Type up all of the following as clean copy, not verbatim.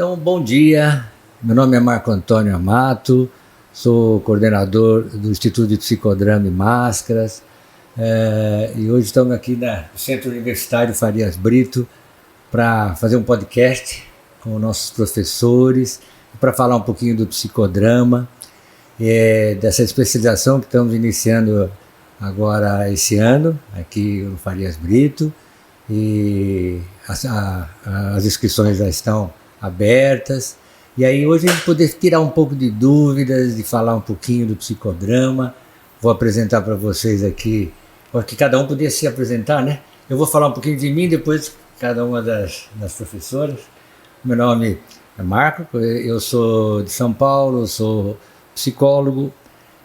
Então, bom dia. Meu nome é Marco Antônio Amato, sou coordenador do Instituto de Psicodrama e Máscaras. E hoje estamos aqui no Centro Universitário Farias Brito para fazer um podcast com nossos professores, para falar um pouquinho do psicodrama, dessa especialização que estamos iniciando agora esse ano, aqui no Farias Brito, e as inscrições já estão abertas. E aí hoje a gente poder tirar um pouco de dúvidas, de falar um pouquinho do psicodrama. Vou apresentar para vocês aqui, acho que cada um podia se apresentar, né? Eu vou falar um pouquinho de mim, depois cada uma das professoras. Meu nome é Marco, eu sou de São Paulo, sou psicólogo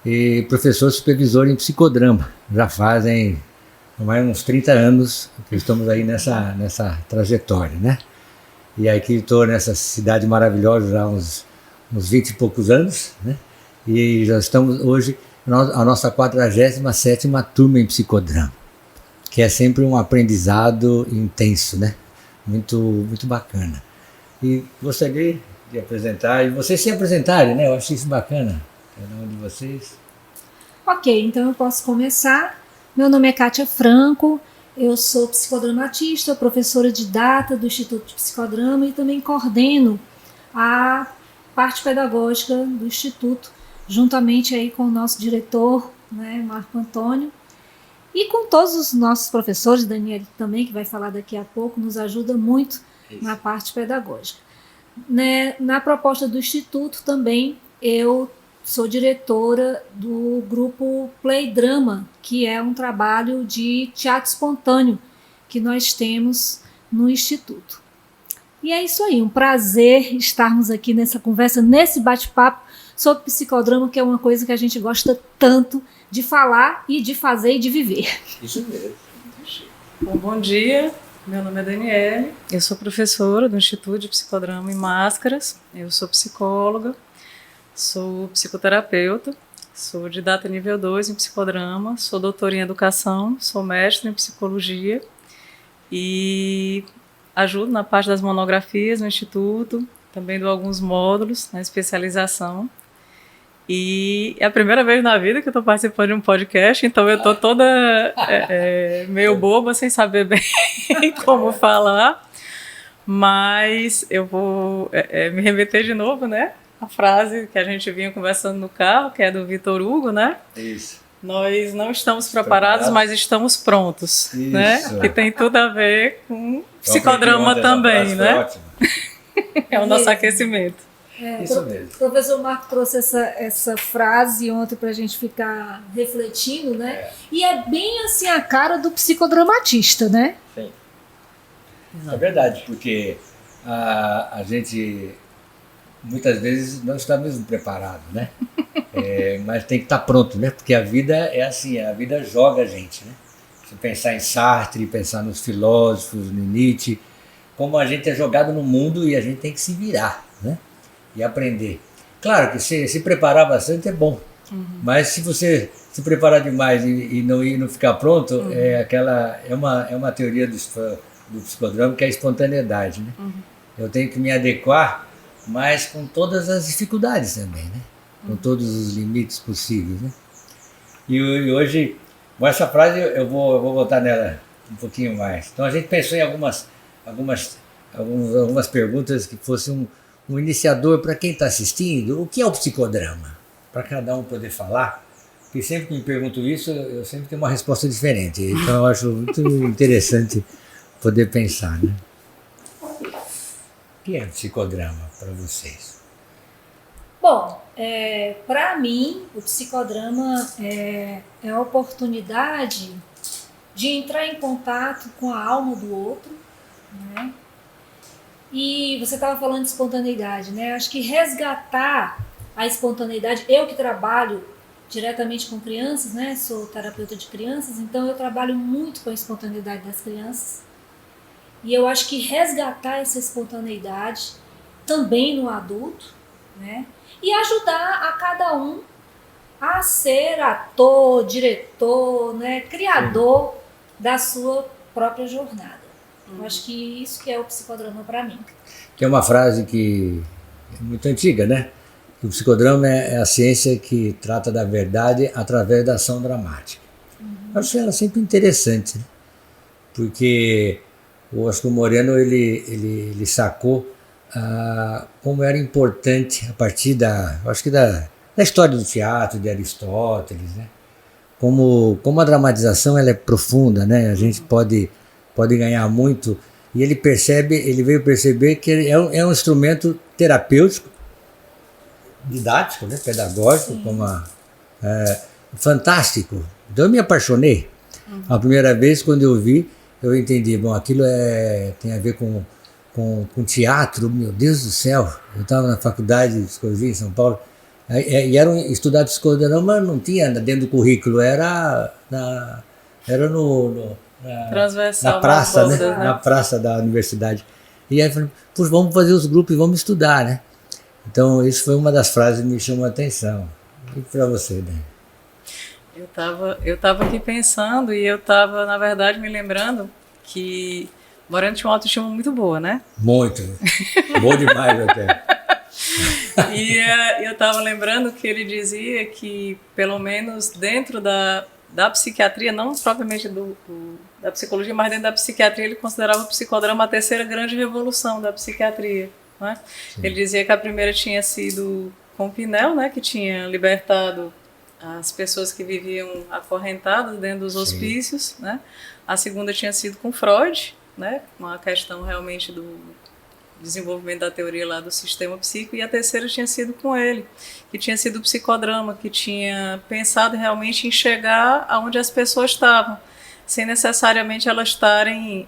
e professor supervisor em psicodrama. Já fazem mais uns 30 anos que estamos aí nessa trajetória, né? E aqui estou nessa cidade maravilhosa já há uns 20 e poucos anos, né? E já estamos hoje a nossa 47ª turma em psicodrama, que é sempre um aprendizado intenso, né? Muito, muito bacana. E gostaria de apresentar, e vocês se apresentarem, né? Eu acho isso bacana, cada um de vocês. Ok, então eu posso começar. Meu nome é Kátia Franco, eu sou psicodramatista, professora de data do Instituto de Psicodrama e também coordeno a parte pedagógica do Instituto, juntamente aí com o nosso diretor, né, Marco Antônio, e com todos os nossos professores, Daniel também, que vai falar daqui a pouco, nos ajuda muito na parte pedagógica. Na proposta do Instituto também, eu sou diretora do grupo Play Drama, que é um trabalho de teatro espontâneo que nós temos no Instituto. E é isso aí, um prazer estarmos aqui nessa conversa, nesse bate-papo sobre psicodrama, que é uma coisa que a gente gosta tanto de falar e de fazer e de viver. Isso mesmo. Bom dia, meu nome é Daniele, eu sou professora do Instituto de Psicodrama e Máscaras, eu sou psicóloga, sou psicoterapeuta, sou didata nível 2 em psicodrama, sou doutora em educação, sou mestre em psicologia e ajudo na parte das monografias no Instituto, também dou alguns módulos na especialização. E é a primeira vez na vida que eu estou participando de um podcast, então eu estou toda meio boba, sem saber bem como falar, mas eu vou me remeter de novo, né? A frase que a gente vinha conversando no carro, que é do Vitor Hugo, né? Isso. Nós não estamos preparados, mas estamos prontos, Isso. Né? Que tem tudo a ver com psicodrama também, né? É o nosso aquecimento. Isso mesmo. O professor Marco trouxe essa frase ontem para a gente ficar refletindo, né? E é bem assim a cara do psicodramatista, né? Sim. É verdade, porque a gente muitas vezes não está mesmo preparado, né? Mas tem que estar pronto, né? Porque a vida é assim, a vida joga a gente, né? Se pensar em Sartre, pensar nos filósofos, no Nietzsche, como a gente é jogado no mundo e a gente tem que se virar, né? E aprender. Claro que se preparar bastante é bom, mas se você se preparar demais e não ficar pronto, é uma teoria do psicodrama, que é a espontaneidade, né? Eu tenho que me adequar, mas com todas as dificuldades também, né? Com todos os limites possíveis, né? E hoje, com essa frase, eu vou voltar nela um pouquinho mais. Então a gente pensou em algumas perguntas que fossem um iniciador para quem está assistindo. O que é o psicodrama? Para cada um poder falar. Porque sempre que me pergunto isso, eu sempre tenho uma resposta diferente. Então eu acho muito interessante poder pensar, né? O que é psicodrama para vocês? Bom, para mim, o psicodrama é a oportunidade de entrar em contato com a alma do outro, né? E você estava falando de espontaneidade, né? Acho que resgatar a espontaneidade, eu que trabalho diretamente com crianças, né? Sou terapeuta de crianças, então eu trabalho muito com a espontaneidade das crianças. E eu acho que resgatar essa espontaneidade também no adulto, né? E ajudar a cada um a ser ator, diretor, né? Criador da sua própria jornada. Eu acho que isso que é o psicodrama para mim. Que é uma frase que é muito antiga, né? Que o psicodrama é a ciência que trata da verdade através da ação dramática. Eu acho ela sempre interessante, né? Porque o Oscar Moreno ele sacou como era importante a partir da história do teatro, de Aristóteles, né? Como a dramatização ela é profunda, né? A gente pode ganhar muito. E ele veio perceber que é um instrumento terapêutico, didático, né? Pedagógico, fantástico. Então eu me apaixonei. A primeira vez quando eu vi, eu entendi, bom, aquilo tem a ver com teatro, meu Deus do céu. Eu estava na faculdade de psicologia em São Paulo, estudar psicodrama não tinha dentro do currículo, era na praça, né? Na praça da universidade. E aí eu falei, pois vamos fazer os grupos e vamos estudar, né? Então isso foi uma das frases que me chamou a atenção. E para você, né? Eu tava aqui pensando e eu tava, na verdade, me lembrando que Moreno tinha uma autoestima muito boa, né? Muito. Bom demais até. E eu estava lembrando que ele dizia que, pelo menos dentro da psiquiatria, não propriamente da psicologia, mas dentro da psiquiatria, ele considerava o psicodrama a terceira grande revolução da psiquiatria. Né? Ele dizia que a primeira tinha sido com Pinel, né, que tinha libertado as pessoas que viviam acorrentadas dentro dos hospícios. Né? A segunda tinha sido com Freud, né, uma questão realmente do desenvolvimento da teoria lá do sistema psíquico, e a terceira tinha sido com ele, que tinha sido o psicodrama, que tinha pensado realmente em chegar aonde as pessoas estavam, sem necessariamente elas estarem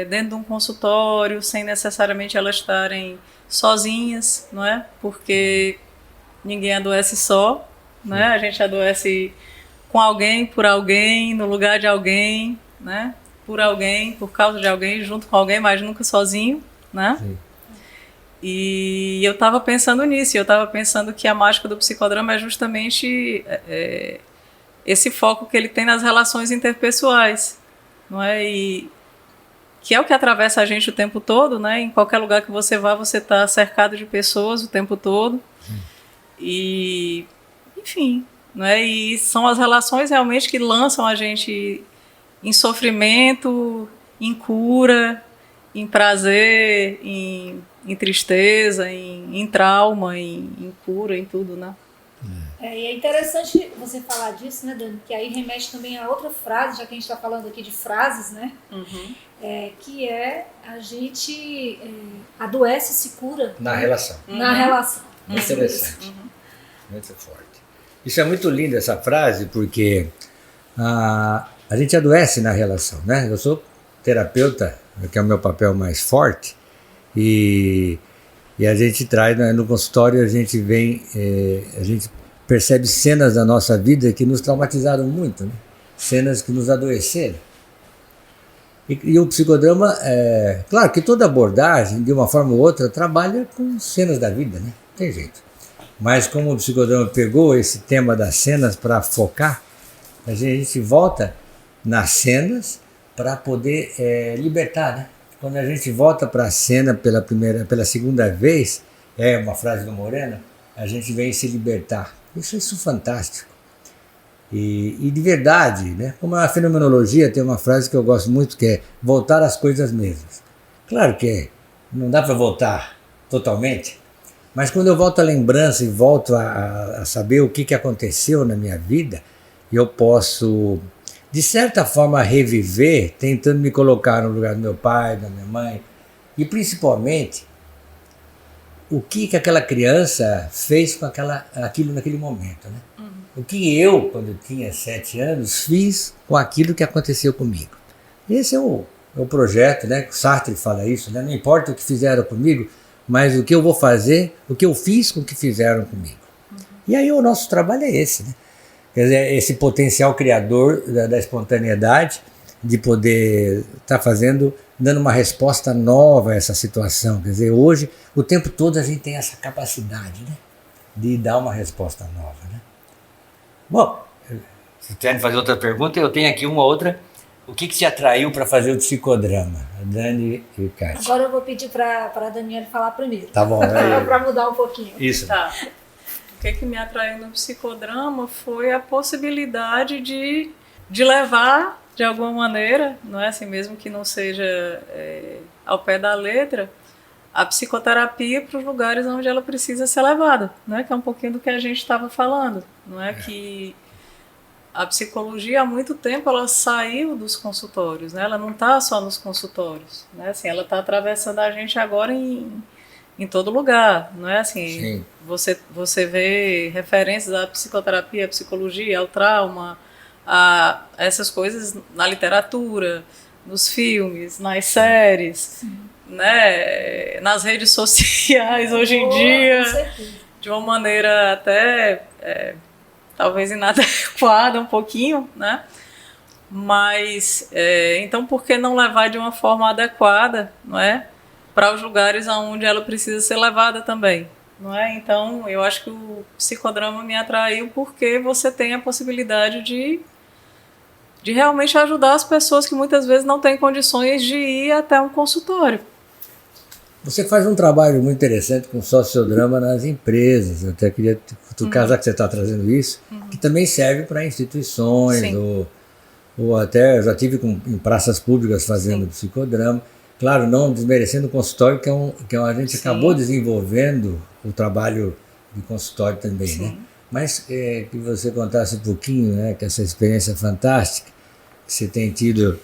dentro de um consultório, sem necessariamente elas estarem sozinhas, não é? Porque ninguém adoece só, né? A gente adoece com alguém, por alguém, no lugar de alguém, né? Por alguém, por causa de alguém, junto com alguém, mas nunca sozinho, né? Sim. E eu estava pensando nisso, eu estava pensando que a mágica do psicodrama é justamente esse foco que ele tem nas relações interpessoais, não é? E que é o que atravessa a gente o tempo todo, né? Em qualquer lugar que você vá, você está cercado de pessoas o tempo todo. E, enfim, não é? E são as relações realmente que lançam a gente em sofrimento, em cura, em prazer, em tristeza, em trauma, em cura, em tudo, né? E é interessante você falar disso, né, Dani? Que aí remete também a outra frase, já que a gente está falando aqui de frases, né? Que a gente adoece e se cura. Na relação. Na relação. Muito interessante. Muito forte. Isso é muito lindo, essa frase, porque a gente adoece na relação, né? Eu sou terapeuta, que é o meu papel mais forte, e a gente traz, né, no consultório, a gente percebe cenas da nossa vida que nos traumatizaram muito, né? Cenas que nos adoeceram. E o psicodrama, claro que toda abordagem, de uma forma ou outra, trabalha com cenas da vida, né? Não tem jeito. Mas como o psicodrama pegou esse tema das cenas para focar, a gente volta nas cenas para poder libertar, né? Quando a gente volta para a cena pela segunda vez, uma frase do Moreno, a gente vem se libertar. Isso é fantástico. E de verdade, né? Como a fenomenologia tem uma frase que eu gosto muito, que é voltar às coisas mesmas. Claro que não dá para voltar totalmente, mas quando eu volto à lembrança e volto a saber o que aconteceu na minha vida, eu posso, de certa forma, reviver, tentando me colocar no lugar do meu pai, da minha mãe, e principalmente o que aquela criança fez com aquilo naquele momento, né? O que eu, quando eu tinha 7 anos, fiz com aquilo que aconteceu comigo. Esse é o projeto, né? O Sartre fala isso, né? Não importa o que fizeram comigo, mas o que eu vou fazer, o que eu fiz com o que fizeram comigo. E aí o nosso trabalho é esse, né? Quer dizer, esse potencial criador da espontaneidade, de poder estar dando uma resposta nova a essa situação. Quer dizer, hoje, o tempo todo a gente tem essa capacidade, né, de dar uma resposta nova, né? Bom, se querem fazer outra pergunta, eu tenho aqui uma outra o que te atraiu para fazer o psicodrama? A Dani e Kátia. Agora eu vou pedir para a Daniela falar primeiro. Tá bom. Para mudar um pouquinho. Isso. Tá. O que me atraiu no psicodrama foi a possibilidade de levar, de alguma maneira, não é assim, mesmo que não seja ao pé da letra, a psicoterapia para os lugares onde ela precisa ser levada, né? Que é um pouquinho do que a gente estava falando, não é? Que a psicologia há muito tempo ela saiu dos consultórios, né? Ela não está só nos consultórios, né? Assim, ela está atravessando a gente agora em todo lugar, não é assim? Sim. Você vê referências à psicoterapia, à psicologia, ao trauma, a essas coisas na literatura, nos filmes, nas séries, né? Nas redes sociais hoje em dia, de uma maneira até talvez inadequada um pouquinho, né? Mas então por que não levar de uma forma adequada, não é? Para os lugares onde ela precisa ser levada também, não é? Então eu acho que o psicodrama me atraiu porque você tem a possibilidade de realmente ajudar as pessoas que muitas vezes não têm condições de ir até um consultório. Você faz um trabalho muito interessante com sociodrama nas empresas. Eu até queria cutucar, já que você está trazendo isso, que também serve para instituições, ou até já tive em praças públicas fazendo psicodrama. Claro, não desmerecendo o consultório, que a gente acabou desenvolvendo o trabalho de consultório também, né? Mas que você contasse um pouquinho, né, que essa experiência fantástica que você tem tido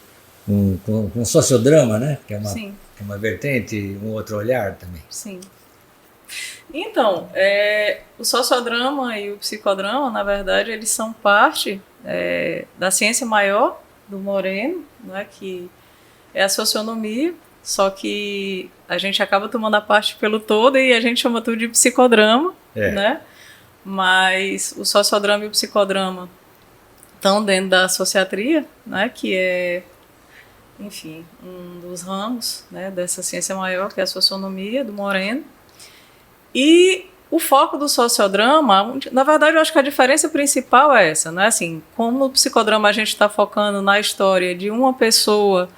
com sociodrama, né, que é uma vertente, um outro olhar também. Sim. Então, o sociodrama e o psicodrama, na verdade, eles são parte da ciência maior do Moreno, né, que é a socionomia, só que a gente acaba tomando a parte pelo todo e a gente chama tudo de psicodrama, né? Mas o sociodrama e o psicodrama estão dentro da sociatria, né, que é, enfim, um dos ramos, né, dessa ciência maior, que é a socionomia do Moreno. E o foco do sociodrama, na verdade, eu acho que a diferença principal é essa, né? Assim, como no psicodrama a gente está focando na história de uma pessoa,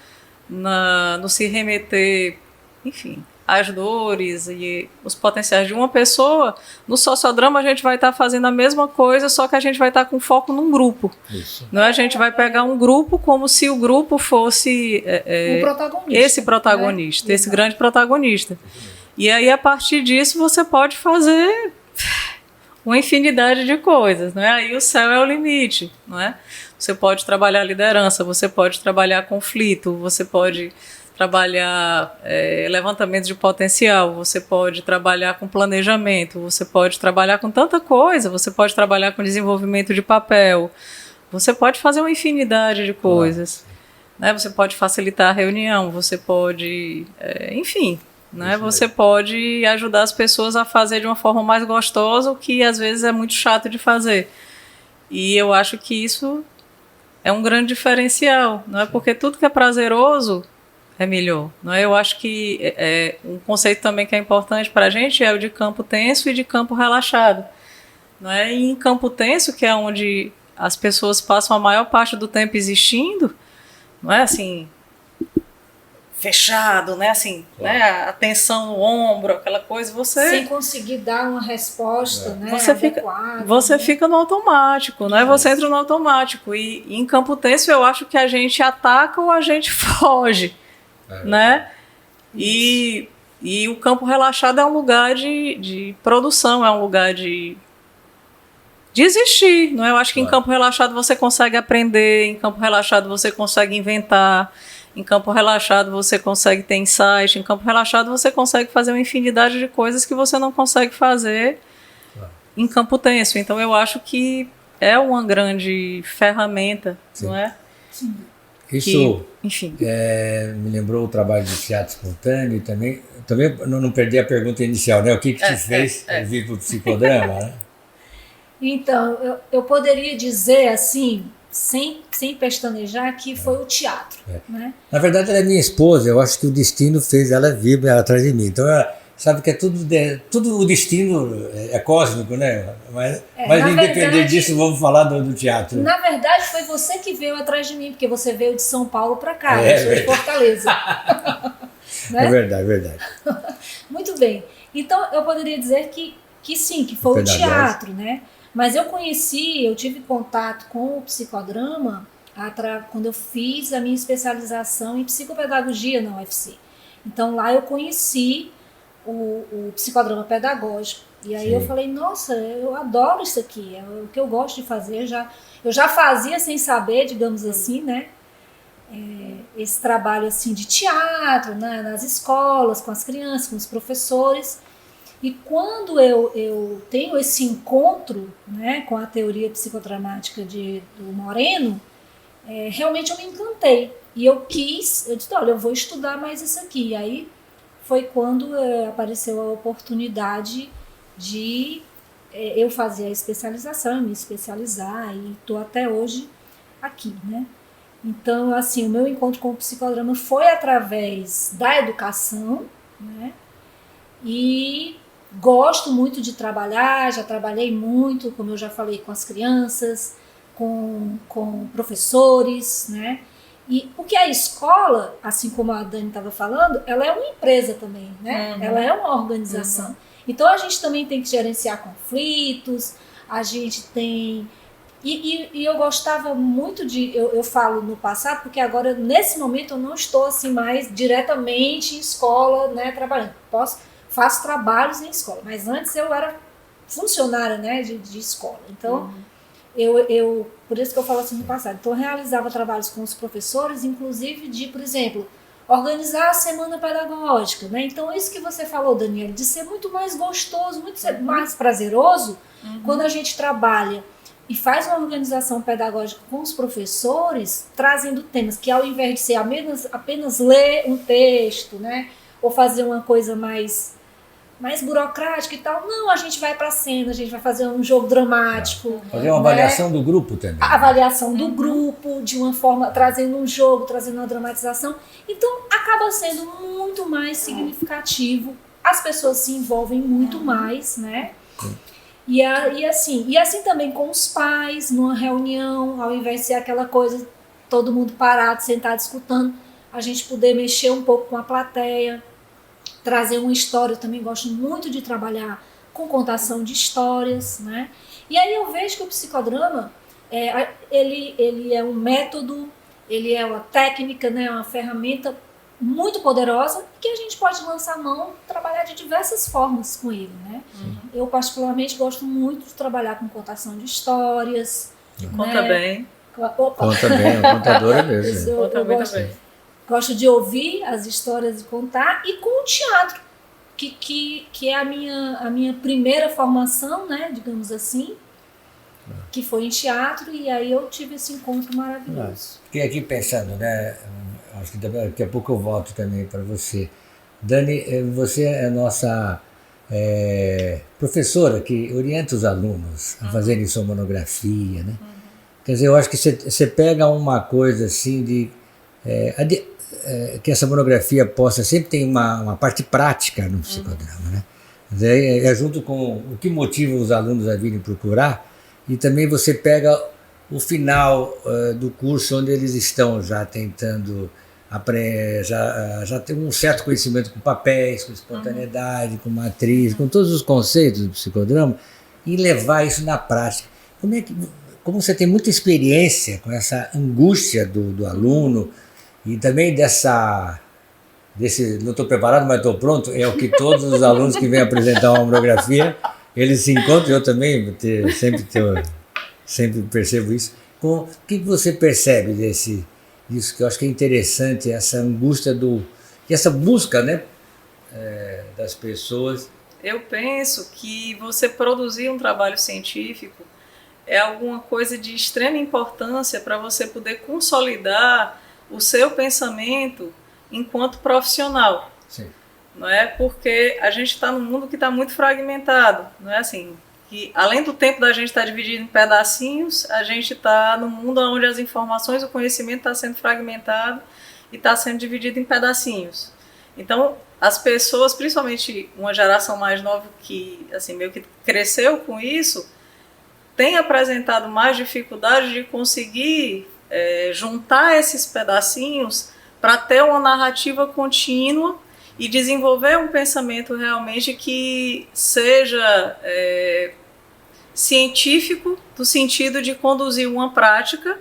no se remeter, enfim, às dores e os potenciais de uma pessoa, no sociodrama a gente vai estar fazendo a mesma coisa, só que a gente vai estar com foco num grupo. Isso. Não é? A gente vai pegar um grupo como se o grupo fosse esse protagonista, esse grande protagonista. E aí, a partir disso, você pode fazer uma infinidade de coisas, não é? Aí o céu é o limite, não é? Você pode trabalhar liderança, você pode trabalhar conflito, você pode trabalhar levantamento de potencial, você pode trabalhar com planejamento, você pode trabalhar com tanta coisa, você pode trabalhar com desenvolvimento de papel, você pode fazer uma infinidade de coisas, né? Você pode facilitar a reunião, você pode, enfim, né? Você pode ajudar as pessoas a fazer de uma forma mais gostosa, o que às vezes é muito chato de fazer. E eu acho que isso é um grande diferencial, não é? Porque tudo que é prazeroso é melhor, não é? Eu acho que um conceito também que é importante para a gente é o de campo tenso e de campo relaxado, não é? E em campo tenso, que é onde as pessoas passam a maior parte do tempo existindo, não é assim, fechado, né? Assim, né? A tensão no ombro, aquela coisa, você sem conseguir dar uma resposta, né? Você fica no automático, né? Você entra no automático e em campo tenso eu acho que a gente ataca ou a gente foge, né? E o campo relaxado é um lugar de produção, é um lugar de existir, não é? Eu acho que em campo relaxado você consegue aprender, em campo relaxado você consegue inventar, em campo relaxado você consegue ter insight, em campo relaxado você consegue fazer uma infinidade de coisas que você não consegue fazer em campo tenso. Então eu acho que é uma grande ferramenta, não é? Sim. Isso enfim. Me lembrou o trabalho de teatro espontâneo também não perdi a pergunta inicial, né? O que te fez vir para o psicodrama, né? Então, eu poderia dizer assim, sem pestanejar, que foi o teatro. Né? Na verdade, ela é minha esposa, eu acho que o destino fez ela vir atrás de mim. Então, sabe que é tudo o destino é cósmico, né? Mas na independente verdade, disso, vamos falar do teatro. Na verdade, foi você que veio atrás de mim, porque você veio de São Paulo para cá, É eu sou de Fortaleza. Né? É verdade, é verdade. Muito bem. Então, eu poderia dizer que sim, que foi o teatro, né? Mas eu tive contato com o psicodrama quando eu fiz a minha especialização em psicopedagogia na UFC. Então, lá eu conheci o psicodrama pedagógico. E aí eu falei, nossa, eu adoro isso aqui, é o que eu gosto de fazer. Eu já fazia sem saber, digamos assim, né? Esse trabalho assim de teatro, né, nas escolas, com as crianças, com os professores. E quando eu tenho esse encontro, né, com a teoria psicodramática do Moreno, realmente eu me encantei. E eu disse, olha, eu vou estudar mais isso aqui. E aí foi quando apareceu a oportunidade de eu fazer a especialização, me especializar, e estou até hoje aqui, né? Então, assim, o meu encontro com o psicodrama foi através da educação, né? E gosto muito de trabalhar, já trabalhei muito, como eu já falei, com as crianças, com professores, né? E porque a escola, assim como a Dani estava falando, ela é uma empresa também, né? Ela é uma organização. Então a gente também tem que gerenciar conflitos, a gente tem... E eu gostava muito eu falo no passado, porque agora, nesse momento, eu não estou assim mais diretamente em escola, né, trabalhando. Faço trabalhos em escola, mas antes eu era funcionária, né, de escola. Então, por isso que eu falo assim no passado. Então, eu realizava trabalhos com os professores, inclusive de, por exemplo, organizar a semana pedagógica, né? Então, isso que você falou, Daniela, de ser muito mais gostoso, muito mais prazeroso, quando a gente trabalha e faz uma organização pedagógica com os professores, trazendo temas que, ao invés de ser apenas ler um texto, né, ou fazer uma coisa mais burocrática e tal, não, a gente vai para a cena, a gente vai fazer um jogo dramático. Fazer uma avaliação do grupo também. A avaliação do grupo, de uma forma, trazendo um jogo, trazendo uma dramatização. Então, acaba sendo muito mais significativo, as pessoas se envolvem muito mais, né? E assim também com os pais, numa reunião, ao invés de ser aquela coisa, todo mundo parado, sentado, escutando, a gente poder mexer um pouco com a plateia, trazer uma história. Eu também gosto muito de trabalhar com contação de histórias, né? E aí eu vejo que o psicodrama, ele é um método, ele é uma técnica, né? Uma ferramenta muito poderosa, que a gente pode lançar mão, trabalhar de diversas formas com ele, né? Eu particularmente gosto muito de trabalhar com contação de histórias. Conta bem. Conta bem, é contadora mesmo. Eu gosto de ouvir as histórias e contar, e com o teatro, que é a minha primeira formação, né, digamos assim, que foi em teatro, e aí eu tive esse encontro maravilhoso. Fiquei aqui pensando, né, acho que daqui a pouco eu volto também para você. Dani, você é nossa professora que orienta os alunos a fazerem sua monografia, né? Quer dizer, eu acho que você pega uma coisa assim que essa monografia possa sempre ter uma parte prática no psicodrama, né? Quer dizer, junto com o que motiva os alunos a virem procurar, e também você pega o final do curso, onde eles estão já tentando já ter um certo conhecimento com papéis, com espontaneidade, com matriz, com todos os conceitos do psicodrama, e levar isso na prática. Como você tem muita experiência com essa angústia do aluno, e também não estou preparado, mas estou pronto, é o que todos os alunos que vêm apresentar uma monografia, eles se encontram. Eu também sempre percebo isso. O que você percebe disso, que eu acho que é interessante, essa angústia e essa busca, né, das pessoas? Eu penso que você produzir um trabalho científico é alguma coisa de extrema importância para você poder consolidar o seu pensamento enquanto profissional. Sim. Não é? Porque a gente está num mundo que está muito fragmentado, não é assim? Que além do tempo da gente estar dividido em pedacinhos, a gente está num mundo onde as informações, o conhecimento está sendo fragmentado e está sendo dividido em pedacinhos. Então, as pessoas, principalmente uma geração mais nova que assim meio que cresceu com isso, tem apresentado mais dificuldade de conseguir juntar esses pedacinhos para ter uma narrativa contínua e desenvolver um pensamento realmente que seja científico, no sentido de conduzir uma prática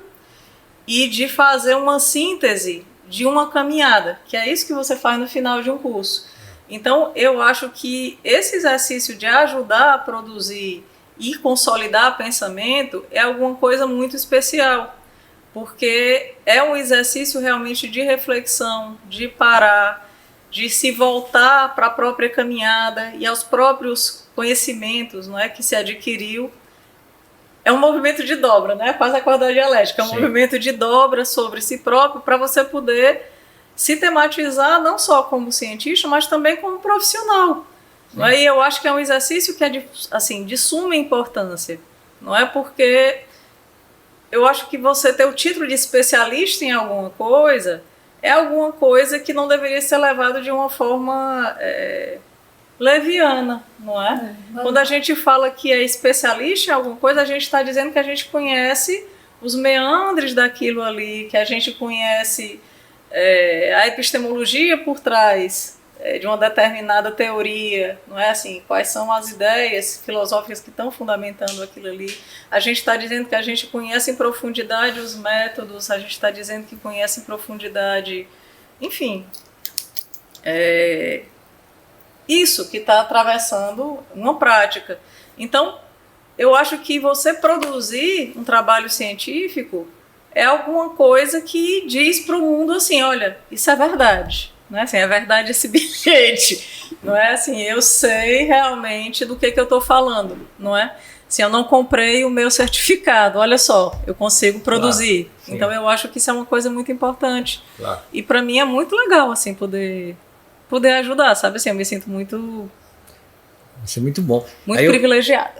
e de fazer uma síntese de uma caminhada, que é isso que você faz no final de um curso. Então, eu acho que esse exercício de ajudar a produzir e consolidar pensamento é alguma coisa muito especial, porque é um exercício realmente de reflexão, de parar, de se voltar para a própria caminhada e aos próprios conhecimentos, não é, que se adquiriu. É um movimento de dobra, né? Quase a corda dialética. É um Sim. movimento de dobra sobre si próprio para você poder se tematizar não só como cientista, mas também como profissional. Não é? E eu acho que é um exercício que é de suma importância. Não é porque eu acho que você ter o título de especialista em alguma coisa é alguma coisa que não deveria ser levado de uma forma leviana, não é? Quando a gente fala que é especialista em alguma coisa, a gente está dizendo que a gente conhece os meandres daquilo ali, que a gente conhece a epistemologia por trás de uma determinada teoria, não é assim? Quais são as ideias filosóficas que estão fundamentando aquilo ali? A gente está dizendo que a gente conhece em profundidade os métodos, a gente está dizendo que conhece em profundidade, enfim, isso que está atravessando uma prática. Então, eu acho que você produzir um trabalho científico é alguma coisa que diz para o mundo assim, olha, isso é verdade. Não é assim, é verdade esse bilhete. Não é assim, eu sei realmente do que eu estou falando. Não é? Se eu não comprei o meu certificado, olha só, eu consigo produzir. Claro, então, eu acho que isso é uma coisa muito importante. Claro. E para mim é muito legal assim, poder ajudar, sabe? Assim, eu me sinto muito... Isso é muito bom. Muito privilegiada.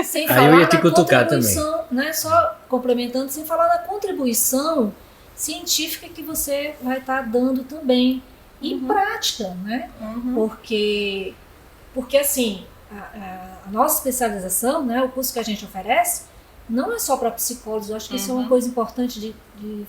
Sem Aí falar eu ia te na cutucar contribuição, né? Só complementando, sem falar na contribuição científica que você vai estar dando também. E prática, né? Porque assim, a nossa especialização, né? O curso que a gente oferece, não é só para psicólogos. Eu acho que isso é uma coisa importante de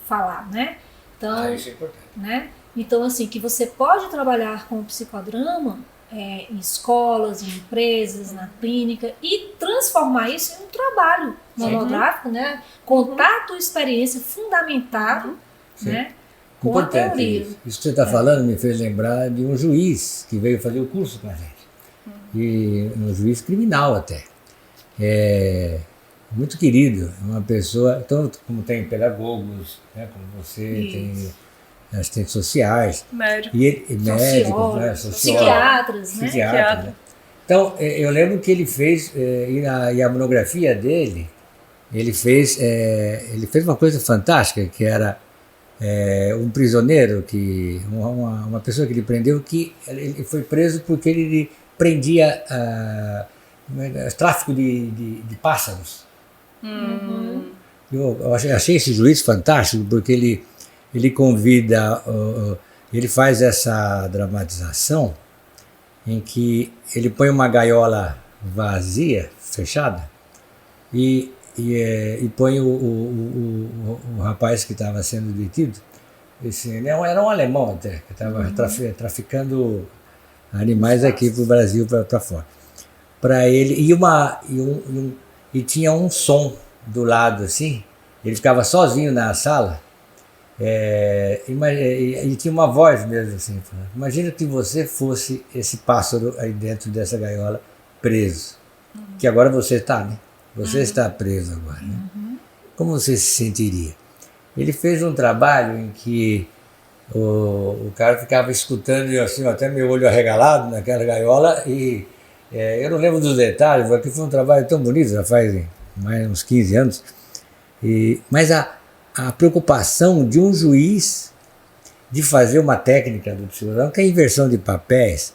falar, né? Então, isso é importante. Né? Então, assim, que você pode trabalhar com o psicodrama em escolas, em empresas, na clínica e transformar isso em um trabalho monográfico, né? Contar a tua experiência fundamentado, né? Com a Importante teoria. isso que você está falando me fez lembrar de um juiz que veio fazer o curso com a gente. E um juiz criminal até. Muito querido, uma pessoa, tanto como tem pedagogos, né, como você, tem assistentes sociais, médicos, médicos, né, psiquiatras, né? Psiquiatra, né? Então, eu lembro que ele fez, e a monografia dele, ele fez uma coisa fantástica, que era um prisioneiro, uma pessoa que ele prendeu, que ele foi preso porque ele prendia tráfico de pássaros. Eu achei esse juiz fantástico, porque ele convida, ele faz essa dramatização em que ele põe uma gaiola vazia, fechada, e põe o rapaz que estava sendo detido, era um alemão até, que estava traficando animais aqui para o Brasil, para fora. Para ele, e tinha um som do lado assim, ele ficava sozinho na sala, e tinha uma voz mesmo assim, falando, imagina que você fosse esse pássaro aí dentro dessa gaiola, preso, que agora você está, né? Você está preso agora, né? Como você se sentiria? Ele fez um trabalho em que o cara ficava escutando assim, até meu olho arregalado naquela gaiola, e eu não lembro dos detalhes, porque foi um trabalho tão bonito, já faz mais uns 15 anos, mas a preocupação de um juiz de fazer uma técnica do psicodrama, que é a inversão de papéis.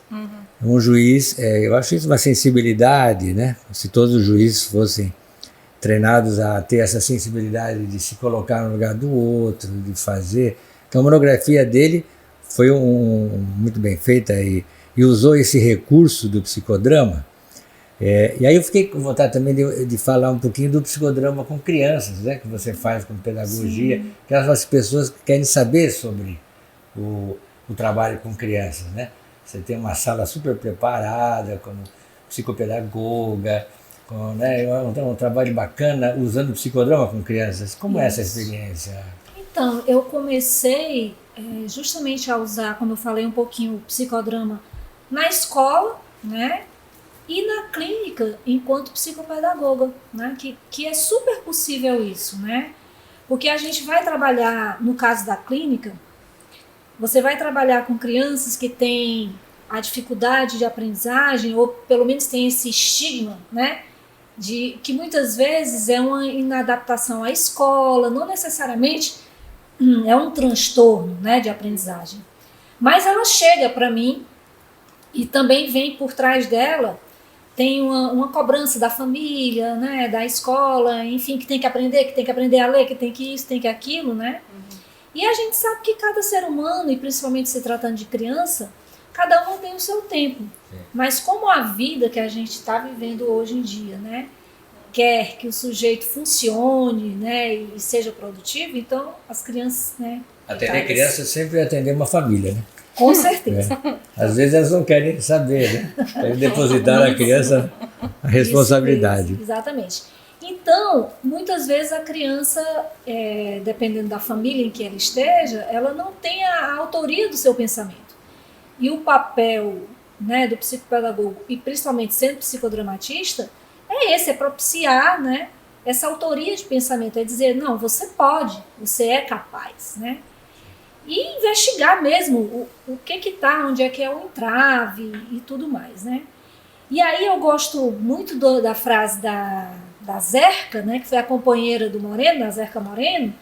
Um juiz, eu acho isso uma sensibilidade, né? Se todos os juízes fossem treinados a ter essa sensibilidade de se colocar no lugar do outro, de fazer. Então a monografia dele foi muito bem feita e usou esse recurso do psicodrama. E aí eu fiquei com vontade também de falar um pouquinho do psicodrama com crianças, né, que você faz com pedagogia, Sim. aquelas pessoas que querem saber sobre o trabalho com crianças, né? Você tem uma sala super preparada, como psicopedagoga, né, um trabalho bacana usando psicodrama com crianças. Como é essa experiência? Então, eu comecei justamente a usar, como eu falei um pouquinho, o psicodrama na escola, né? E na clínica, enquanto psicopedagoga, né? Que é super possível isso, né? Porque a gente vai trabalhar, no caso da clínica, você vai trabalhar com crianças que têm a dificuldade de aprendizagem, ou pelo menos tem esse estigma, né? De que muitas vezes é uma inadaptação à escola, não necessariamente é um transtorno, né, de aprendizagem. Mas ela chega para mim e também vem por trás dela, tem uma cobrança da família, né, da escola, enfim, que tem que aprender a ler, que tem que isso, tem que aquilo, né? E a gente sabe que cada ser humano, e principalmente se tratando de criança, cada um tem o seu tempo. Sim. Mas como a vida que a gente está vivendo hoje em dia, né, quer que o sujeito funcione, né, e seja produtivo, então as crianças, né, Atender criança sempre é atender uma família, né? com certeza. Às vezes elas não querem saber, né? Querem depositar na criança a responsabilidade. Isso, exatamente. Então, muitas vezes a criança, dependendo da família em que ela esteja, ela não tem a autoria do seu pensamento. E o papel, né, do psicopedagogo, e principalmente sendo psicodramatista, é propiciar, né, essa autoria de pensamento, é dizer, não, você pode, você é capaz, né? E investigar mesmo o que está, onde é que é o entrave e tudo mais, né? E aí eu gosto muito da frase da Zerca, né, que foi a companheira do Moreno, da Zerca Moreno,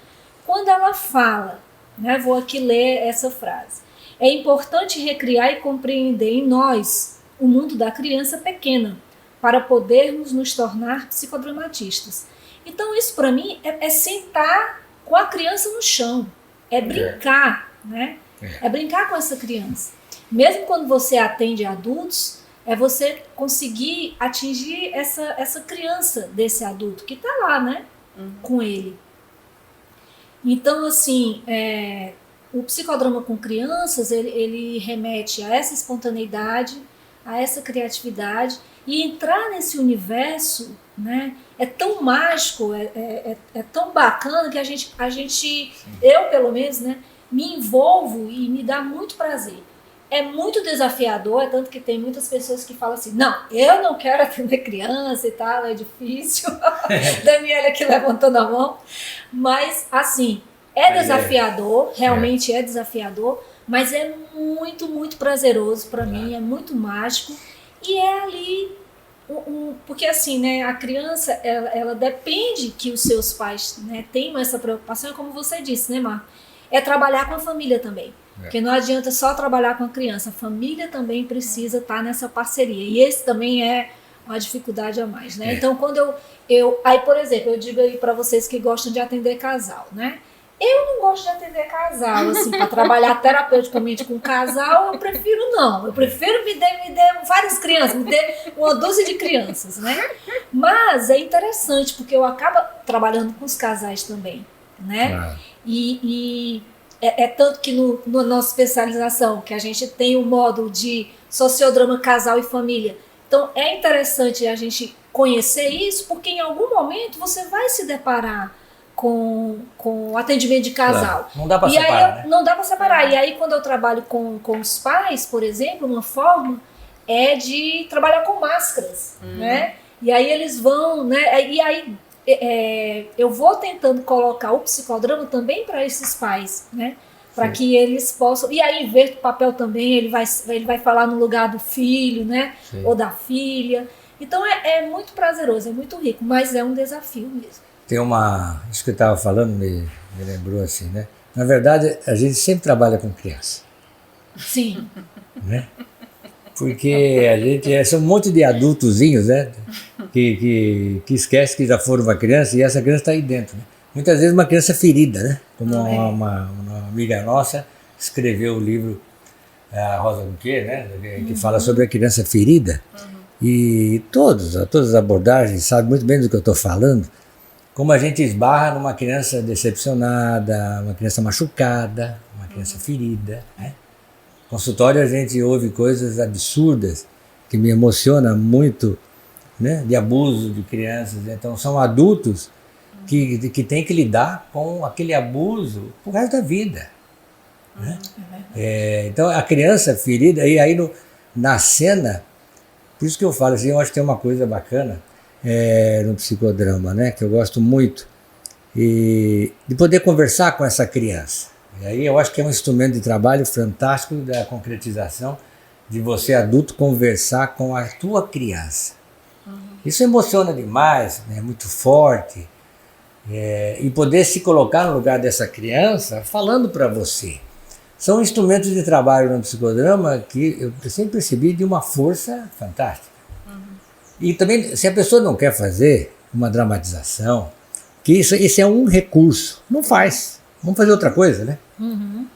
quando ela fala, né, vou aqui ler essa frase: é importante recriar e compreender em nós o mundo da criança pequena, para podermos nos tornar psicodramatistas. Então isso para mim é sentar com a criança no chão, é brincar, né? É brincar com essa criança. Mesmo quando você atende adultos, é você conseguir atingir essa criança desse adulto que está lá, né? Com ele. Então, assim, o psicodrama com crianças, ele remete a essa espontaneidade, a essa criatividade, e entrar nesse universo, né, é tão mágico, é tão bacana que a gente eu pelo menos, né, me envolvo e me dá muito prazer. É muito desafiador, é tanto que tem muitas pessoas que falam assim, não, eu não quero atender criança e tal, é difícil. Daniela aqui levantando a mão. Mas, assim, desafiador, realmente é desafiador, mas é muito, muito prazeroso para mim, é muito mágico. E é ali, porque assim, né, a criança, ela depende que os seus pais, né, tenham essa preocupação, como você disse, né, Marco? É trabalhar com a família também. Porque não adianta só trabalhar com a criança, a família também precisa estar nessa parceria. E esse também é uma dificuldade a mais, né? Então, quando aí, por exemplo, eu digo aí para vocês que gostam de atender casal, né? Eu não gosto de atender casal, assim, para trabalhar terapeuticamente com casal, eu prefiro não. Eu prefiro me dê várias crianças, me dê uma dúzia de crianças, né? Mas é interessante, porque eu acabo trabalhando com os casais também, né? E tanto que na nossa especialização, que a gente tem o módulo de sociodrama, casal e família. Então, é interessante a gente conhecer isso, porque em algum momento você vai se deparar com o atendimento de casal. Não dá para separar, né? Não dá para separar. E aí, quando eu trabalho com os pais, por exemplo, uma forma é de trabalhar com máscaras, né? E aí eles vão, né? E aí eu vou tentando colocar o psicodrama também para esses pais, né? Para que eles possam... E aí, inverto o papel também, ele vai falar no lugar do filho, né? Sim. Ou da filha. Então, é muito prazeroso, é muito rico, mas é um desafio mesmo. Tem isso que eu estava falando me lembrou assim, né? Na verdade, a gente sempre trabalha com criança. Sim. Né? Porque a gente são um monte de adultozinhos, né? Que esquece que já foram uma criança e essa criança está aí dentro, né? Muitas vezes uma criança ferida, né? Como uma amiga nossa escreveu o livro A Rosa Buquê, né? Que fala sobre a criança ferida. E todas as abordagens sabem muito bem do que eu estou falando, como a gente esbarra numa criança decepcionada, uma criança machucada, uma criança ferida. Né? No consultório a gente ouve coisas absurdas que me emocionam muito, né? De abuso de crianças. Então são adultos que têm que lidar com aquele abuso pro resto da vida. Né? Então a criança ferida, e aí na cena, por isso que eu falo assim, eu acho que tem uma coisa bacana no psicodrama, né, que eu gosto muito, e de poder conversar com essa criança. E aí eu acho que é um instrumento de trabalho fantástico da concretização, de você adulto conversar com a tua criança. Isso emociona demais, é muito forte, e poder se colocar no lugar dessa criança falando para você. São instrumentos de trabalho no psicodrama que eu sempre percebi de uma força fantástica. E também, se a pessoa não quer fazer uma dramatização, que isso é um recurso, não faz. Vamos fazer outra coisa, né?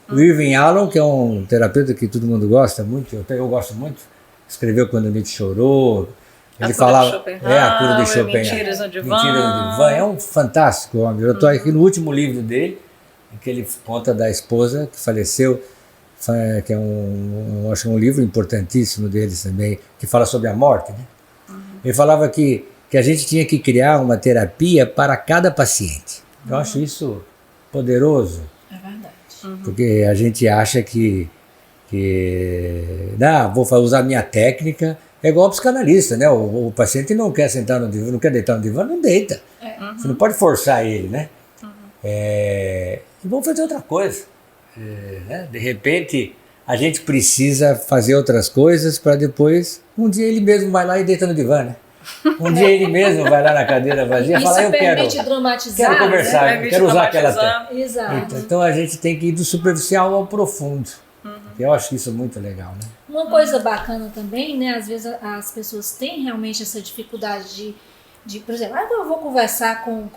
O Irving Yalom, que é um terapeuta que todo mundo gosta muito, eu gosto muito, escreveu Quando Nietzsche Chorou, ele falava a cura de Schopenhauer, Mentiras no Divã. Mentiras no Divã, é um fantástico homem. Eu estou aqui no último livro dele, em que ele conta da esposa que faleceu, que é acho um livro importantíssimo deles também, que fala sobre a morte, né? Ele falava que a gente tinha que criar uma terapia para cada paciente. Eu acho isso poderoso. É verdade. Porque a gente acha que vou usar minha técnica, é igual ao psicanalista, né? O paciente não quer sentar no divã, não quer deitar no divã, não deita. Você não pode forçar ele, né? E vamos fazer outra coisa. Né? De repente, a gente precisa fazer outras coisas para depois, um dia ele mesmo vai lá e deita no divã, né? Um dia ele mesmo vai lá na cadeira vazia e fala, eu quero conversar, né? Quero usar aquela técnica. Exato. Então a gente tem que ir do superficial ao profundo. Eu acho isso muito legal, né? Uma coisa bacana também, né? Às vezes as pessoas têm realmente essa dificuldade de por exemplo, eu vou conversar com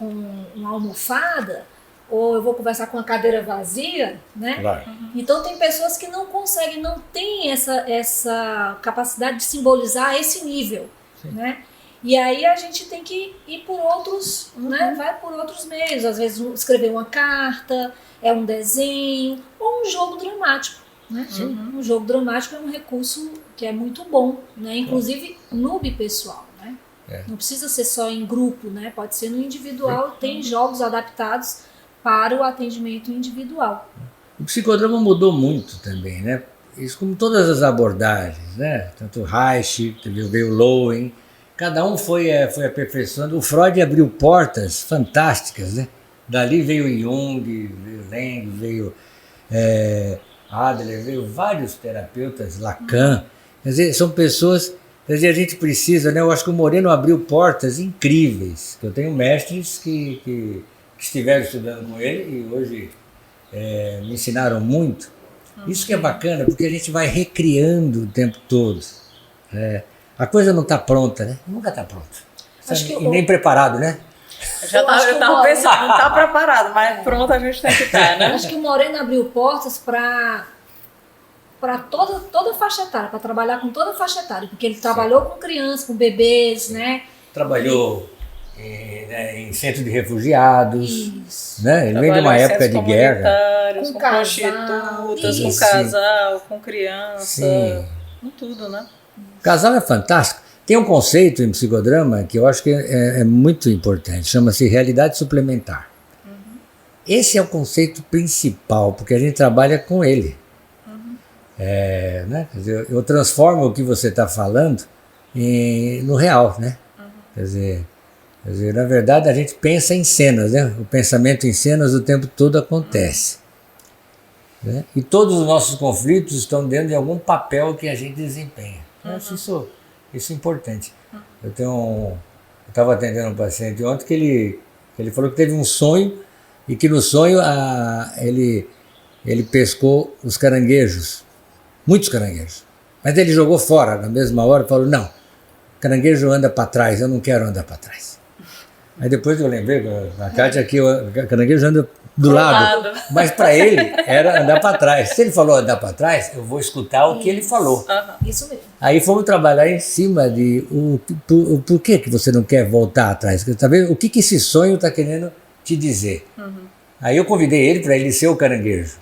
uma almofada, ou eu vou conversar com uma cadeira vazia, né? Claro. Então tem pessoas que não conseguem, não têm essa capacidade de simbolizar esse nível, né? E aí a gente tem que ir por outros, né? Vai por outros meios, às vezes escrever uma carta, um desenho, ou um jogo dramático, né? Um jogo dramático é um recurso que é muito bom, né? Inclusive no bipessoal, né? Não precisa ser só em grupo, né? Pode ser no individual, tem jogos adaptados para o atendimento individual. O psicodrama mudou muito também, né? Isso como todas as abordagens, né? Tanto Reich, veio Lowen, cada um foi aperfeiçoando. O Freud abriu portas fantásticas, né? Dali veio Jung, veio Lang, veio Adler, veio vários terapeutas, Lacan. Quer dizer, são pessoas, quer dizer, a gente precisa, né? Eu acho que o Moreno abriu portas incríveis. Eu tenho mestres que estiveram estudando com ele e hoje me ensinaram muito. Isso que é bacana, porque a gente vai recriando o tempo todo. A coisa não está pronta, né? Nunca está pronta. E nem preparado, né? Eu estava pensando, não está preparado, mas pronto a gente tem que estar, né? Acho que o Moreno abriu portas para toda faixa etária, para trabalhar com toda faixa etária, porque ele trabalhou com crianças, com bebês, né? Trabalhou em centro de refugiados. Isso. Né? Ele vem de uma época de guerra. Com prostitutas, com casal, com criança, com tudo, né? Casal é fantástico. Tem um conceito em psicodrama que eu acho que é muito importante, chama-se realidade suplementar. Esse é o conceito principal, porque a gente trabalha com ele. Né? Quer dizer, eu transformo o que você está falando no real, né? Quer dizer, na verdade a gente pensa em cenas, né? O pensamento em cenas o tempo todo acontece. Né? E todos os nossos conflitos estão dentro de algum papel que a gente desempenha. Eu acho isso é importante. Eu estava atendendo um paciente ontem que ele falou que teve um sonho e que no sonho ele pescou os caranguejos, muitos caranguejos. Mas ele jogou fora na mesma hora e falou, não, caranguejo anda para trás, eu não quero andar para trás. Aí depois eu lembrei, a Kátia aqui, o caranguejo anda do lado. lado. Mas para ele era andar para trás. Se ele falou andar para trás, eu vou escutar o que ele falou. Isso mesmo. Aí fomos trabalhar em cima de o porquê que você não quer voltar atrás. Tá vendo? O que esse sonho está querendo te dizer? Aí eu convidei ele para ele ser o caranguejo.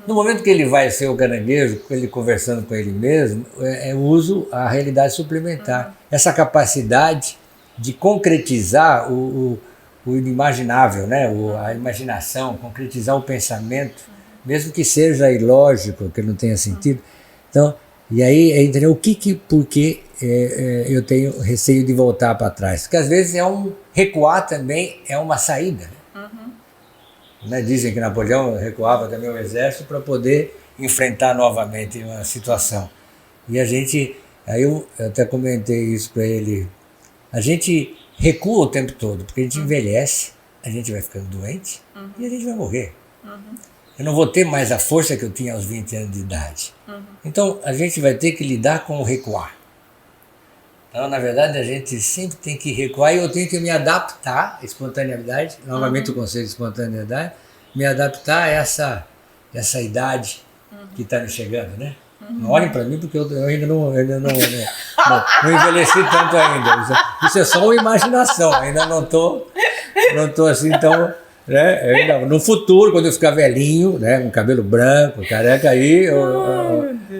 No momento que ele vai ser o caranguejo, ele conversando com ele mesmo, eu uso a realidade suplementar. Essa capacidade de concretizar o inimaginável, né? A imaginação, concretizar o pensamento, mesmo que seja ilógico, que não tenha sentido. Então, e aí, entendeu? Por que eu tenho receio de voltar para trás? Porque às vezes recuar também é uma saída. Né? Dizem que Napoleão recuava também o exército para poder enfrentar novamente uma situação. E aí eu até comentei isso para ele, a gente recua o tempo todo, porque a gente envelhece, a gente vai ficando doente e a gente vai morrer. Eu não vou ter mais a força que eu tinha aos 20 anos de idade. Então a gente vai ter que lidar com o recuar. Então, na verdade, a gente sempre tem que recuar e eu tenho que me adaptar à espontaneidade, novamente o conceito de espontaneidade, me adaptar a essa idade que está me chegando, né? Não olhem para mim porque eu ainda não envelheci tanto ainda. Isso é só uma imaginação, ainda não tô assim tão... Né? No futuro, quando eu ficar velhinho, né, com cabelo branco, careca, aí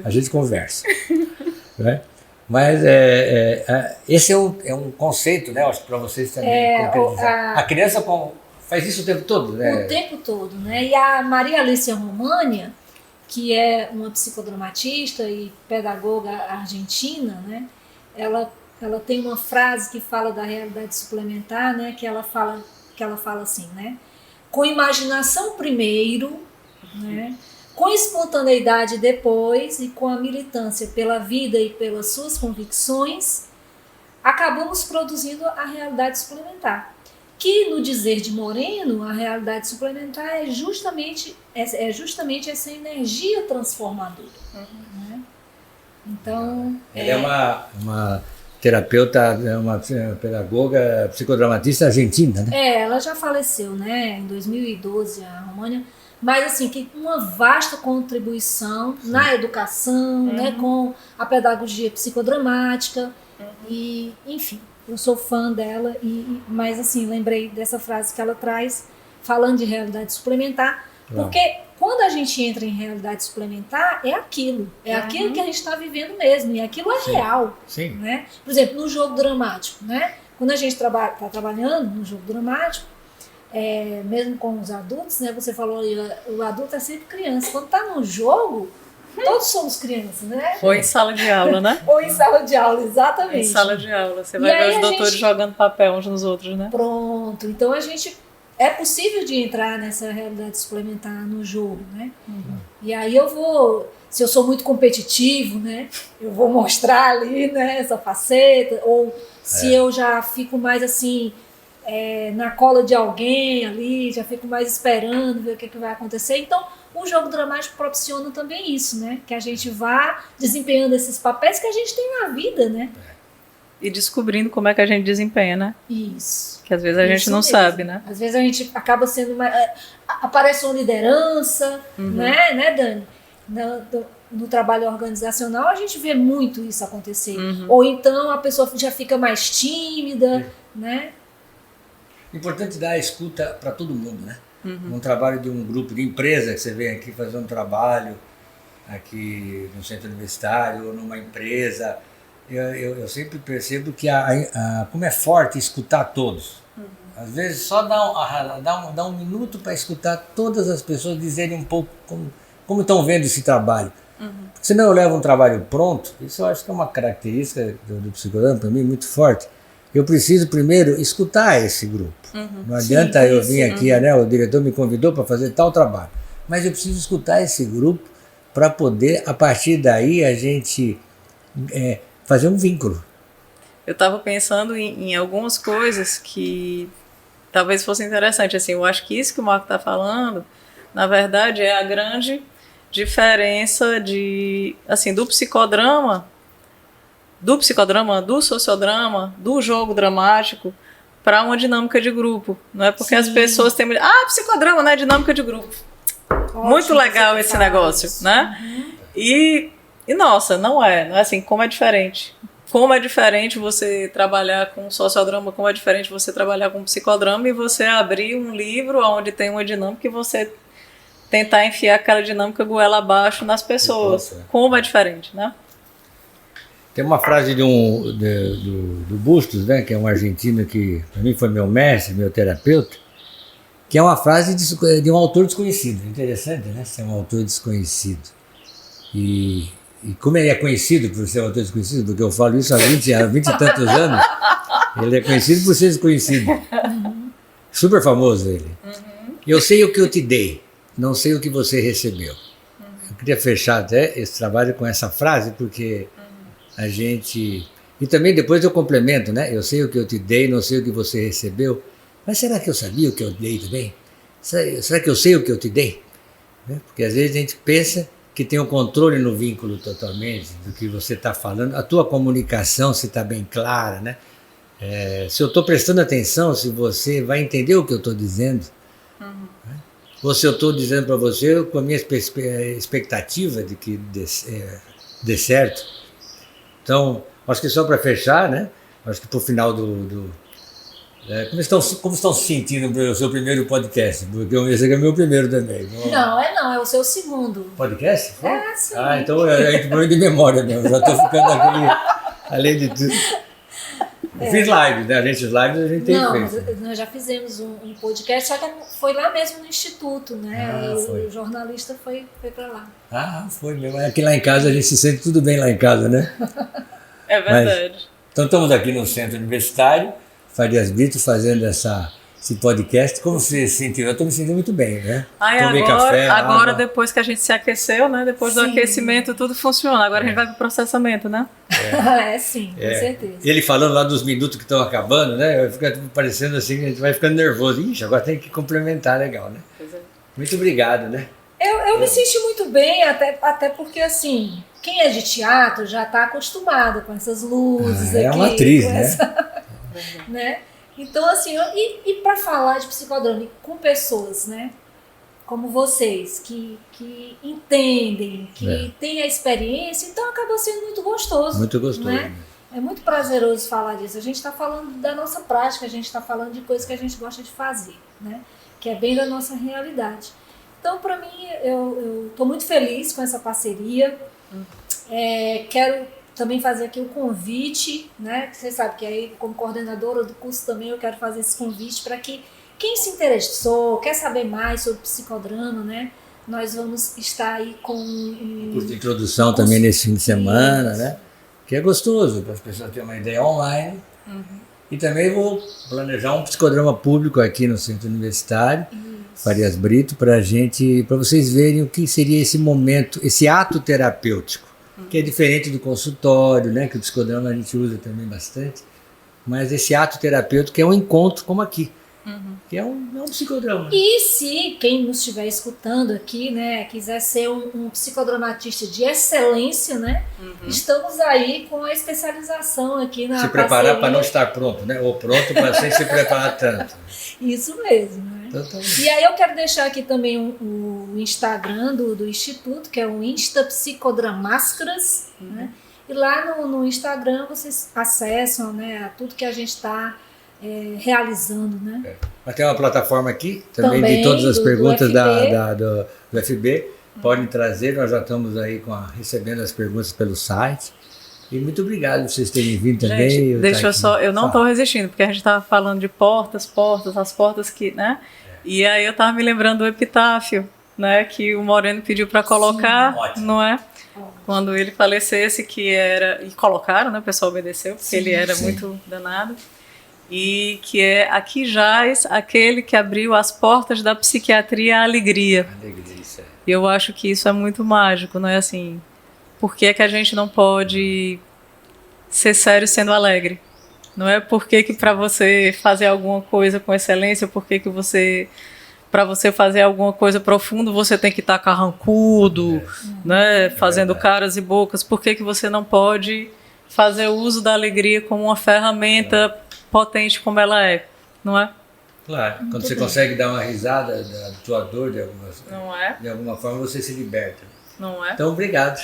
a gente conversa. Né? Mas esse é um conceito, né? Acho que para vocês também concretizar. A criança faz isso o tempo todo, né? O tempo todo, né? E a Maria Alicia România, que é uma psicodramatista e pedagoga argentina, né? Ela tem uma frase que fala da realidade suplementar, né? Que ela fala assim, né? Com imaginação primeiro, né? Com espontaneidade depois e com a militância pela vida e pelas suas convicções, acabamos produzindo a realidade suplementar. Que, no dizer de Moreno, a realidade suplementar é justamente essa energia transformadora. Né? Então... Ela é uma terapeuta, uma pedagoga, psicodramatista argentina, né? Ela já faleceu, né? Em 2012, a România. Mas, assim, que uma vasta contribuição na educação, né, com a pedagogia psicodramática, e, enfim, eu sou fã dela, mas, assim, lembrei dessa frase que ela traz, falando de realidade suplementar, porque quando a gente entra em realidade suplementar, é aquilo que a gente está vivendo mesmo, e aquilo é real. Sim. Né? Por exemplo, no jogo dramático, né? Quando a gente está trabalhando no jogo dramático, mesmo com os adultos, né? Você falou aí, o adulto é sempre criança. Quando está no jogo, todos somos crianças, né? Ou em sala de aula, né? Ou em sala de aula, exatamente. Em sala de aula, você vai ver os doutores jogando papel uns nos outros, né? Pronto, então é possível de entrar nessa realidade suplementar no jogo, né? E aí se eu sou muito competitivo, né? Eu vou mostrar ali, né, essa faceta, ou se eu já fico mais assim... na cola de alguém ali, já fico mais esperando ver o que vai acontecer. Então, o jogo dramático proporciona também isso, né? Que a gente vá desempenhando esses papéis que a gente tem na vida, né? E descobrindo como é que a gente desempenha, né? Isso. Que às vezes a gente não sabe, né? Às vezes a gente acaba sendo aparece uma liderança, né, Dani? No trabalho organizacional a gente vê muito isso acontecer. Ou então a pessoa já fica mais tímida, né? Importante dar a escuta para todo mundo, né? Um trabalho de um grupo de empresa, que você vem aqui fazer um trabalho aqui no centro universitário ou numa empresa, eu sempre percebo que como é forte escutar todos. Às vezes só dá um minuto para escutar todas as pessoas dizerem um pouco como estão vendo esse trabalho. Porque senão eu levo um trabalho pronto, isso eu acho que é uma característica do psicodrama para mim muito forte. Eu preciso primeiro escutar esse grupo. Não adianta eu vir aqui, né, o diretor me convidou para fazer tal trabalho. Mas eu preciso escutar esse grupo para poder, a partir daí, a gente fazer um vínculo. Eu estava pensando em algumas coisas que talvez fosse interessante. Assim, eu acho que isso que o Marco está falando, na verdade, é a grande diferença do psicodrama, do sociodrama, do jogo dramático para uma dinâmica de grupo. Não é porque Sim. as pessoas têm... psicodrama, né? Dinâmica de grupo. Ótimo, Muito legal esse faz. negócio, né? E nossa, não é assim, como é diferente. Como é diferente você trabalhar com sociodrama, como é diferente você trabalhar com psicodrama e você abrir um livro onde tem uma dinâmica e você tentar enfiar aquela dinâmica goela abaixo nas pessoas. Como é diferente, né? Tem uma frase do Bustos, né, que é um argentino que para mim foi meu mestre, meu terapeuta, que é uma frase de um autor desconhecido. Interessante, né? Ser um autor desconhecido. E como ele é conhecido por ser um autor desconhecido, porque eu falo isso há 20 e tantos anos, ele é conhecido por ser desconhecido. Super famoso ele. Eu sei o que eu te dei, não sei o que você recebeu. Eu queria fechar até esse trabalho com essa frase, porque a gente... E também depois eu complemento, né? Eu sei o que eu te dei, não sei o que você recebeu. Mas será que eu sabia o que eu dei também? Será que eu sei o que eu te dei? Né? Porque às vezes a gente pensa que tem o controle no vínculo totalmente do que você está falando. A tua comunicação, se está bem clara, né? Se eu estou prestando atenção, se você vai entender o que eu estou dizendo. Né? Ou se eu estou dizendo para você com a minha expectativa de que dê certo. Então, acho que só para fechar, né? Acho que para o final como estão se sentindo no seu primeiro podcast? Porque esse aqui é o meu primeiro também. Não, é o seu segundo. Podcast? Foi? Sim. Então a gente põe de memória mesmo. Já estou ficando aqui, além de tudo. Eu fiz live, né? Lives a gente tem feito. Não, nós já fizemos um podcast, só que foi lá mesmo no Instituto, né? O jornalista foi para lá. Foi mesmo. Aqui lá em casa a gente se sente tudo bem lá em casa, né? É verdade. Então estamos aqui no Centro Universitário, Farias Brito, fazendo esse podcast. Como você se sentiu? Eu estou me sentindo muito bem, né? Tomei café, agora água. Depois que a gente se aqueceu, né? Depois do aquecimento, tudo funciona. Agora a gente vai para o processamento, né? Sim, com certeza. E ele falando lá dos minutos que estão acabando, né? Fica parecendo assim que a gente vai ficando nervoso. Ixi, agora tem que complementar, legal, né? Muito obrigado, né? Eu me senti muito bem, até porque, assim, quem é de teatro já está acostumado com essas luzes aqui. É uma atriz, né? Né? Então, assim, e para falar de psicodrama com pessoas, né? Como vocês, que entendem, que têm a experiência, então acaba sendo muito gostoso. Muito gostoso. Né? É muito prazeroso falar disso. A gente está falando da nossa prática, a gente está falando de coisas que a gente gosta de fazer, né? Que é bem da nossa realidade. Então, para mim, eu estou muito feliz com essa parceria. Quero também fazer aqui o convite, né? Você sabe que aí, como coordenadora do curso também, eu quero fazer esse convite para que quem se interessou, quer saber mais sobre psicodrama, né? Nós vamos estar aí com curso de introdução também nesse fim de semana, né? Que é gostoso, para as pessoas terem uma ideia online. E também vou planejar um psicodrama público aqui no Centro Universitário, Farias Brito, para vocês verem o que seria esse momento, esse ato terapêutico, que é diferente do consultório, né? Que o psicodrama a gente usa também bastante, mas esse ato terapêutico é um encontro como aqui. Que é um psicodrama. E se quem nos estiver escutando aqui, né, quiser ser um psicodramatista de excelência, né, estamos aí com a especialização aqui na Se preparar para não estar pronto, né? Ou pronto para sem se preparar tanto. Isso mesmo, né? E aí eu quero deixar aqui também o Instagram do Instituto, que é o Insta Psicodramascras, né? E lá no Instagram vocês acessam, né, a tudo que a gente está realizando, né? Mas tem uma plataforma aqui, também de todas as perguntas do FB, podem trazer, nós já estamos aí recebendo as perguntas pelo site. E muito obrigado por vocês terem vindo também. Gente, eu não estou resistindo, porque a gente estava falando de portas, as portas que, né? E aí eu estava me lembrando do epitáfio, né? Que o Moreno pediu para colocar, não é? Quando ele falecesse, e colocaram, né? O pessoal obedeceu, porque ele era muito danado. E que é aqui jaz aquele que abriu as portas da psiquiatria à alegria. E eu acho que isso é muito mágico, não é assim? Por que é que a gente não pode ser sério sendo alegre? Não é porque que para você fazer alguma coisa com excelência, para você fazer alguma coisa profunda, você tem que estar carrancudo, né? Fazendo caras e bocas. Por que você não pode fazer uso da alegria como uma ferramenta potente como ela é? não é? Claro, quando Muito você bem. consegue dar uma risada da tua dor Não é? de alguma forma, você se liberta. Não é? Então, obrigado.